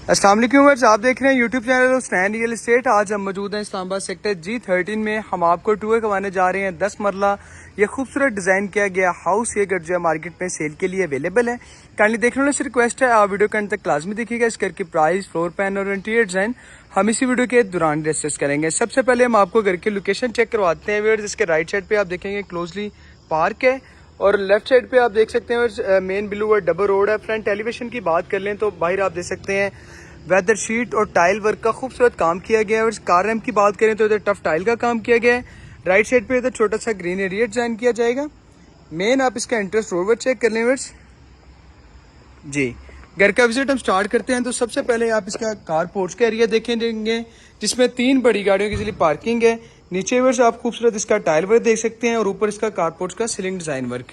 अस्सलाम वालेकुम व्यूअर्स, आप देख रहे हैं YouTube channel Husnain real estate. आज हम मौजूद हैं इस्लामाबाद सेक्टर G13 में। हम आपको टूर करवाने जा रहे हैं 10 मरला ये खूबसूरत डिज़ाइन किया गया हाउस। ये घर जो है मार्केट में सेल के लिए अवेलेबल है। काइंडली देखने वाले से रिक्वेस्ट है आप वीडियो के अंत तक लाजमी देखिएगा। इस घर की प्राइस, फ्लोर प्लान और इंटीरियर डिज़ाइन हम इसी वीडियो के दौरान डिस्कस करेंगे। सबसे पहले हम आपको घर की लोकेशन चेक करवाते हैं व्यूअर्स। इसके राइट साइड पर आप देखेंगे क्लोजली पार्क है और लेफ्ट साइड पे आप देख सकते हैं मेन ब्लू और डबल रोड है। फ्रंट एलिवेशन की बात कर लें तो बाहर आप देख सकते हैं वेदर शीट और टाइल वर्क का खूबसूरत काम किया गया है। और कार रैम्प की बात करें तो इधर टफ टाइल का काम किया गया है। राइट साइड पे इधर छोटा सा ग्रीन एरिया डिजाइन किया जाएगा। मेन आप इसका एंट्रेंस रोड चेक कर लें वर्स जी। घर का विजिट हम स्टार्ट करते हैं तो सबसे पहले आप इसका कार पोर्च का एरिया देखेंगे जिसमें 3 बड़ी गाड़ियों की पार्किंग है। नीचे वर्स आप खूबसूरत इसका टाइल वर्क देख सकते हैं और ऊपर इसका कार पोर्च का ceiling design work.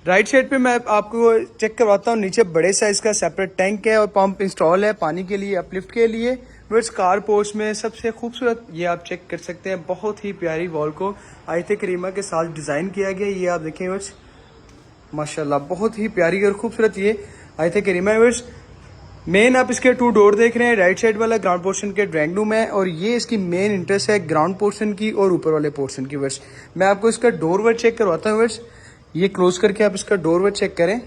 Right side पे मैं आपको चेक करवाता हूँ। नीचे बड़े साइज का सेपरेट टैंक है और पंप इंस्टॉल है पानी के लिए, अपलिफ्ट के लिए। वर्स कार पोर्च में सबसे खूबसूरत ये आप चेक कर सकते हैं, बहुत ही प्यारी वॉल को आयत करीमा के साथ डिजाइन किया गया। ये आप देखें वर्स, माशाल्लाह बहुत ही प्यारी और खूबसूरत ये आयत करीमा है वर्स। मेन आप इसके 2 डोर देख रहे हैं। राइट साइड वाला ग्राउंड पोर्शन के ड्राइंग रूम है और ये इसकी मेन इंटरेस्ट है ग्राउंड पोर्शन की और ऊपर वाले पोर्शन की। वर्स मैं आपको इसका डोर वर्क चेक करवाता हूँ वर्स। ये क्लोज करके आप इसका डोर वर्क चेक करें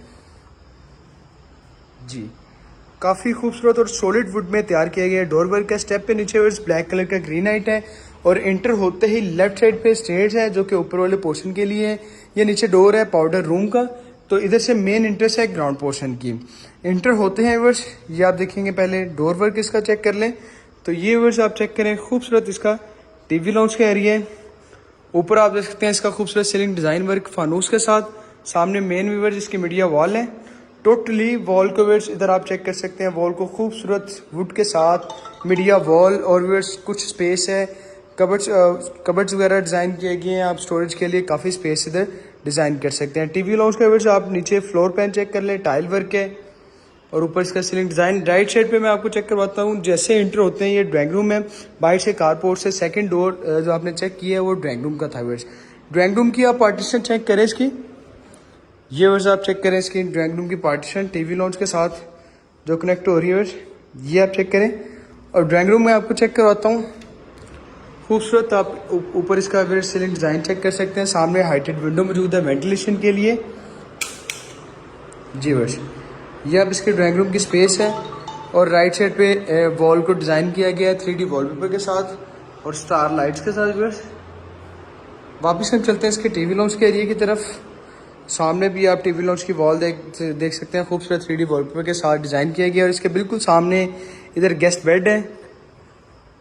जी। काफी खूबसूरत और सॉलिड वुड में तैयार किया गया है डोर वर्क का। स्टेप पे नीचे वर्स ब्लैक कलर का ग्रेनाइट है और एंटर होते ही लेफ्ट साइड पे स्टेयर्स है जो कि ऊपर वाले पोर्शन के लिए है। ये नीचे डोर है पाउडर रूम का। तो इधर से मेन इंटरेस्ट है ग्राउंड पोर्शन की। इंटर होते हैं वर्स, ये आप देखेंगे पहले डोर वर्क इसका चेक कर लें तो ये वर्स आप चेक करें, खूबसूरत इसका टीवी लाउंज का एरिया है। ऊपर आप देख सकते हैं इसका खूबसूरत सीलिंग डिजाइन वर्क फानूस के साथ। सामने मेन व्यूअर्स इसकी मीडिया वॉल है। टोटली वॉल को व्यूअर्स इधर आप चेक कर सकते हैं, वॉल को खूबसूरत वुड के साथ मीडिया वॉल और व्यूअर्स कुछ स्पेस है। कबर्ड्स वगैरह डिजाइन किए गए हैं, आप स्टोरेज के लिए काफी स्पेस इधर डिजाइन कर सकते हैं। टीवी लाउंज का व्यूअर्स आप नीचे फ्लोर प्लान चेक कर लें, टाइल वर्क है और ऊपर इसका सीलिंग डिजाइन। राइट साइड पे मैं आपको चेक करवाता हूँ। जैसे एंटर होते हैं ये ड्राइंग रूम है, बाहर से कारपोर्ट से सेकंड डोर जो आपने चेक किया है वो ड्राइंग रूम का था वर्स। ड्राइंग रूम की आप पार्टीशन चेक करें इसकी, ये वर्स आप चेक करें इसकी ड्राइंग रूम की पार्टीशन टीवी लॉन्च के साथ जो कनेक्ट हो रही है वर्स, ये आप चेक करें। और ड्राइंग रूम में आपको चेक करवाता हूँ, खूबसूरत आप ऊपर इसका सीलिंग डिजाइन चेक कर सकते हैं। सामने हाइटेड विंडो मौजूद है वेंटिलेशन के लिए जी वर्स। ये अब इसके ड्राइंग रूम की स्पेस है और राइट साइड पे वॉल को डिज़ाइन किया गया है 3D वॉलपेपर के साथ और स्टार लाइट्स के साथ व्यूअर्स। वापस हम चलते हैं इसके टीवी लाउंज के एरिया की तरफ। सामने भी आप टीवी लाउंज की वॉल देख सकते हैं, खूबसूरत 3D वॉलपेपर के साथ डिज़ाइन किया गया। और इसके बिल्कुल सामने इधर गेस्ट बेड है।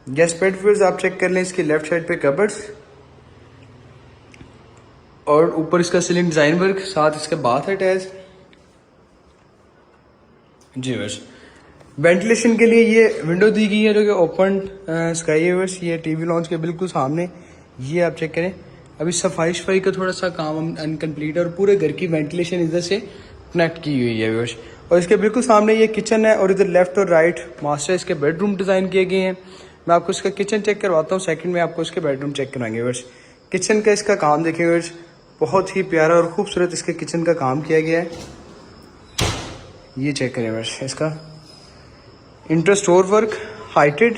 गेस्ट बेड व्यूअर्स आप चेक कर लें, इसकी लेफ्ट साइड पे कबर्ड्स और ऊपर इसका सीलिंग डिज़ाइन वर्क, साथ इसके बाथ अटैच जी वर्स। वेंटिलेशन के लिए ये विंडो दी गई है जो कि ओपन स्काई है वर्स। ये टीवी लॉन्च के बिल्कुल सामने, ये आप चेक करें। अभी सफाई का थोड़ा सा काम अनकम्प्लीट है और पूरे घर की वेंटिलेशन इधर से कनेक्ट की हुई है वर्स। और इसके बिल्कुल सामने ये किचन है और इधर लेफ्ट और राइट मास्टर इसके बेडरूम डिज़ाइन किए गए हैं। मैं आपको इसका किचन चेक करवाता हूँ, सेकेंड में आपको इसके बेडरूम चेक कराएंगे वर्स। किचन का इसका काम देखें वर्स, बहुत ही प्यारा और खूबसूरत इसके किचन का काम किया गया है। ये चेक करें वर्स, इसका इंटर स्टोर वर्क हाइटेड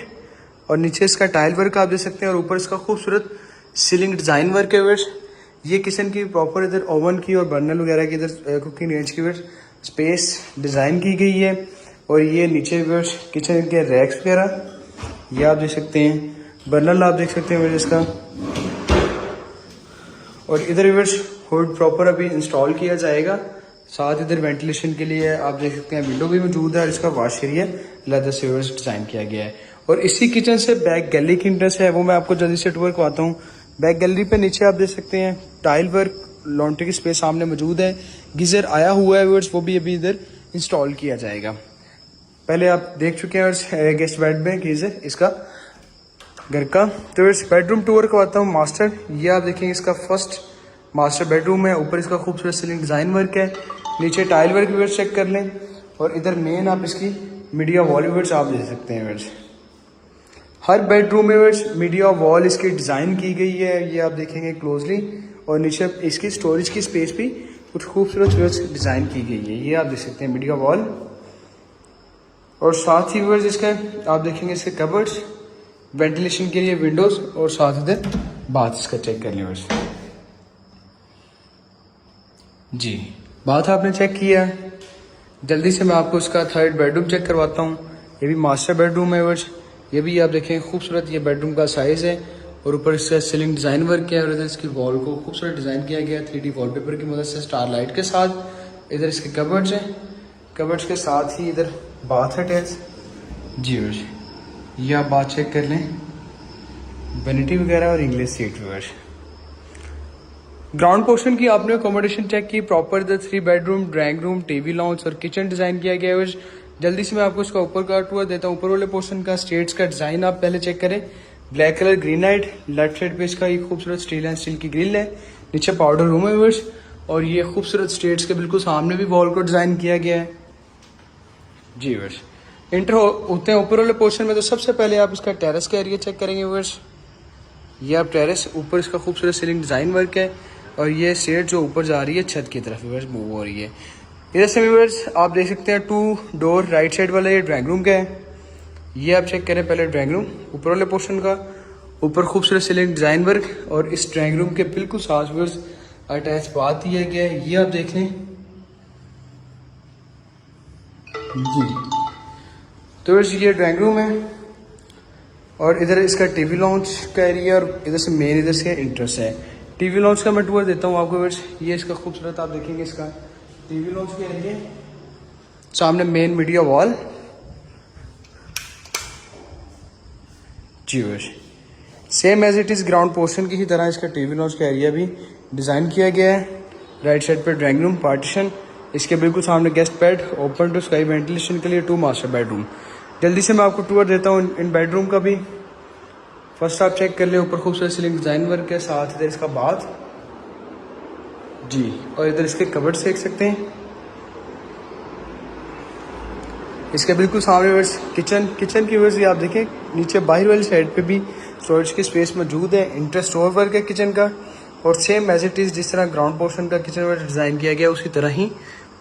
और नीचे इसका टाइल वर्क आप देख सकते हैं और ऊपर इसका खूबसूरत सीलिंग डिजाइन वर्क है वर्स। ये किचन की प्रॉपर इधर ओवन की और बर्नर वगैरह की इधर कुकिंग रेंज की वर्स स्पेस डिजाइन की गई है। और ये नीचे वर्स किचन के रैक्स वगैरह ये आप देख सकते हैं, बर्नर आप देख सकते हैं वर्स इसका। और इधर वर्स हुड प्रॉपर अभी इंस्टॉल किया जाएगा। साथ इधर वेंटिलेशन के लिए आप देख सकते हैं विंडो भी मौजूद है और इसका वॉश एरिया लेदर से डिजाइन किया गया है। और इसी किचन से बैक गैलरी की इंटरेस्ट है वो मैं आपको जल्दी से टूर करवाता हूँ। बैक गैलरी पे नीचे आप देख सकते हैं टाइल वर्क, लॉन्ड्री की स्पेस सामने मौजूद है। गीजर आया हुआ है वर्स, वो भी अभी इधर इंस्टॉल किया जाएगा। पहले आप देख चुके हैं गेस्ट बेड में गीजर इसका घर का। तो बेडरूम टूर करवाता हूँ मास्टर। ये आप देखेंगे इसका फर्स्ट मास्टर बेडरूम है। ऊपर इसका खूबसूरत सीलिंग डिजाइन वर्क है, नीचे टाइल वर्क व्यूअर्स चेक कर लें। और इधर मेन आप इसकी मीडिया वॉल व्यूअर्स आप देख सकते हैं व्यूअर्स। हर बेडरूम में व्यूअर्स मीडिया वॉल इसकी डिजाइन की गई है, ये आप देखेंगे क्लोजली। और नीचे इसकी स्टोरेज की स्पेस भी कुछ खूबसूरत व्यूअर्स डिजाइन की गई है, ये आप देख सकते हैं मीडिया वॉल। और साथ ही व्यूअर्स इसका आप देखेंगे इसके कबर्ड्स, वेंटिलेशन के लिए विंडोज और साथ इधर बाथ इसका चेक कर लिया व्यूअर्स। जी बात आपने चेक किया, जल्दी से मैं आपको इसका थर्ड बेडरूम चेक करवाता हूँ। ये भी मास्टर बेडरूम है व्यूअर्स। ये भी आप देखें खूबसूरत ये बेडरूम का साइज़ है और ऊपर इसका सीलिंग डिज़ाइन वर्क किया है और इधर इसकी वॉल को खूबसूरत डिज़ाइन किया गया है 3D वॉलपेपर की मदद से स्टार लाइट के साथ। इधर इसके कबर्ड्स हैं, कबर्ड्स के साथ ही इधर बाथ अटैच। जी व्यूअर्स ये आप बात चेक कर लें, वेनिटी वगैरह और English seat viewers. Ground portion की आपने अकोमोडेशन चेक की, proper the 3 bedroom, drawing room, TV launch और किचन डिज़ाइन किया गया है। जल्दी से मैं आपको इसका ऊपर का टूर देता हूँ। ऊपर वाले पोर्शन का स्टेट्स का डिज़ाइन आप पहले चेक करें। Black colour granite, left side पे इसका एक खूबसूरत स्टील एंड स्टील की ग्रिल है, नीचे पाउडर रूम है व्यूअर्स। और ये खूबसूरत स्टेट्स के बिल्कुल सामने भी वॉल को डिज़ाइन किया गया है। जी व्यूअर्स इंटर होते हैं ऊपर वाले पोर्शन में, तो सबसे पहले आप इसका टेरेस का एरिया चेक करेंगे व्यूअर्स। ये आप टेरेस, ऊपर इसका खूबसूरत सीलिंग डिज़ाइन वर्क है और ये स्टेट जो ऊपर जा रही है छत की तरफ व्यूअर्स मूव हो रही है। इधर से व्यूअर्स आप देख सकते हैं 2 डोर राइट साइड वाला ये ड्राइंग रूम का है। ये आप चेक करें पहले ड्राइंग रूम ऊपर वाले पोर्शन का, ऊपर खूबसूरत सीलिंग डिज़ाइन वर्क और इस ड्राइंग रूम के बिल्कुल साथ व्यूअर्स अटैच बाथ दिया गया है। ये आप देख लें जी। तो व्यूअर्स ये ड्राइंग रूम है और इधर इसका टीवी लॉन्च का एरिया और इधर से मेन इधर से इंट्रेस्ट है। टीवी लॉन्च का मैं टूर देता हूँ आपको व्यूअर्स। ये इसका खूबसूरत आप देखेंगे इसका टीवी लॉन्च के एरिया, सामने मेन मीडिया वॉल। जी viewers same as it is ground portion की ही तरह इसका टीवी लॉन्च का एरिया भी डिज़ाइन किया गया है। राइट साइड पे ड्राइंग रूम पार्टीशन, इसके बिल्कुल सामने guest bed, open to sky ventilation के लिए 2 मास्टर बेडरूम। जल्दी से मैं आपको टूर देता हूँ इन बेडरूम का भी। फर्स्ट आप चेक कर ले, ऊपर खूबसूरत सीलिंग डिज़ाइन वर्क है, साथ इधर इसका बाथ जी और इधर इसके कबर्ड्स देख सकते हैं। इसके बिल्कुल सामने किचन की वजह से आप देखें नीचे बाहर वाली साइड पे भी स्टोरेज की स्पेस मौजूद है। इंटर स्टोर वर्क है किचन का और सेम एज इट इज़ जिस तरह ग्राउंड पोर्शन का किचन वाला डिज़ाइन किया गया है उसी तरह ही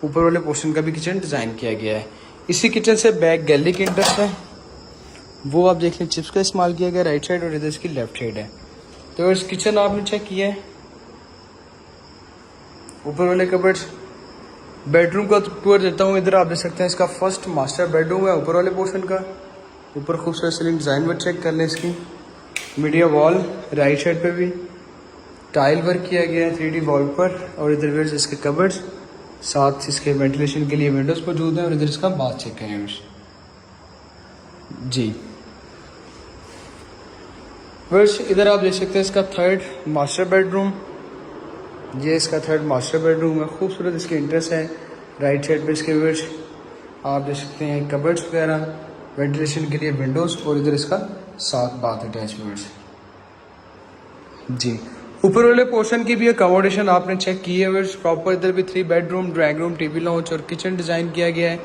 ऊपर वाले पोर्शन का भी किचन डिज़ाइन किया गया है। इसी किचन से बैक गैलरी की इंटरेस्ट है, वो आप देख लें चिप्स का इस्तेमाल किया गया राइट साइड और इधर इसकी लेफ्ट साइड है। तो इस किचन आपने चेक किया है, ऊपर वाले कबर्ड्स। बेडरूम का टूर देता हूँ। इधर आप देख सकते हैं इसका फर्स्ट मास्टर बेडरूम है ऊपर वाले पोर्शन का। ऊपर खूबसूरत सीलिंग डिज़ाइन वर्क चेक कर लें इसकी, मीडिया वॉल, राइट साइड पे भी टाइल वर्क किया गया है 3D वॉल पर और इधर वेयर इसके कबर्ड्स, साथ इसके वेंटिलेशन के लिए विंडोज मौजूद हैं और इधर इसका बाथ चेक करें जी। वर्ष इधर आप देख सकते हैं इसका थर्ड मास्टर बेडरूम। ये इसका थर्ड मास्टर बेडरूम है, खूबसूरत इसके इंटरेस्ट है। राइट साइड पे इसके वर्ष आप देख सकते हैं कबर्ड्स वगैरह, वेंटिलेशन के लिए विंडोज और इधर इसका साथ बाथ अटैचमेंट्स जी। ऊपर वाले पोर्शन की भी अकोमोडेशन आपने चेक की है वर्ष। प्रॉपर इधर भी 3 bedroom, drawing room, TV launch और किचन डिज़ाइन किया गया है।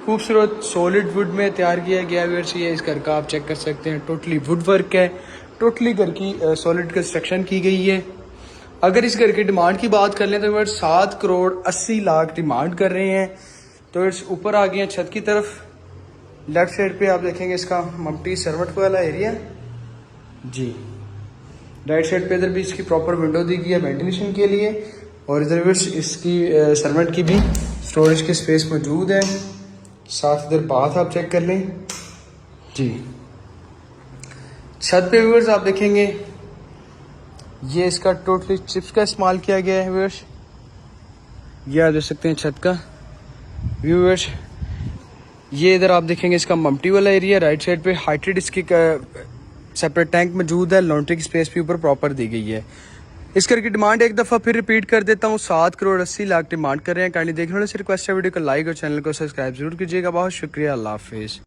खूबसूरत सॉलिड वुड में तैयार किया गया है वर्ष। ये इस घर का आप चेक कर सकते हैं, टोटली वुड वर्क है, टोटली घर की सॉलिड कंस्ट्रक्शन की गई है। अगर इस घर की डिमांड की बात कर लें तो वर्ष 7 करोड़ 80 लाख डिमांड कर रहे हैं। तो वर्ष ऊपर आ गए हैं छत की तरफ। लेफ्ट साइड पे आप देखेंगे इसका मम्टी सर्वंट वाला एरिया जी। राइट साइड पे इधर भी इसकी प्रॉपर विंडो दी गई है वेंटिलेशन के लिए और इधर भी इसकी सर्वेंट की भी स्टोरेज की स्पेस मौजूद है। साथ इधर बाथ आप चेक कर लें जी। छत पे व्यूअर्स आप देखेंगे ये इसका टोटली चिप्स का इस्तेमाल किया गया है व्यूअर्स। ये आप देख सकते हैं छत का व्यूअर्स। ये इधर आप देखेंगे इसका मम्टी वाला एरिया। राइट साइड पे हाइटेड इसकी सेपरेट टैंक मौजूद है, लॉन्ड्री की स्पेस भी ऊपर प्रॉपर दी गई है। इस घर की डिमांड एक दफ़ा फिर रिपीट कर देता हूँ, 7 करोड़ 80 लाख डिमांड कर रहे हैं। काइंडली देखने वाले से रिक्वेस्ट है वीडियो को लाइक और चैनल को सब्सक्राइब जरूर कीजिएगा। बहुत शुक्रिया, अल्लाह हाफिज़।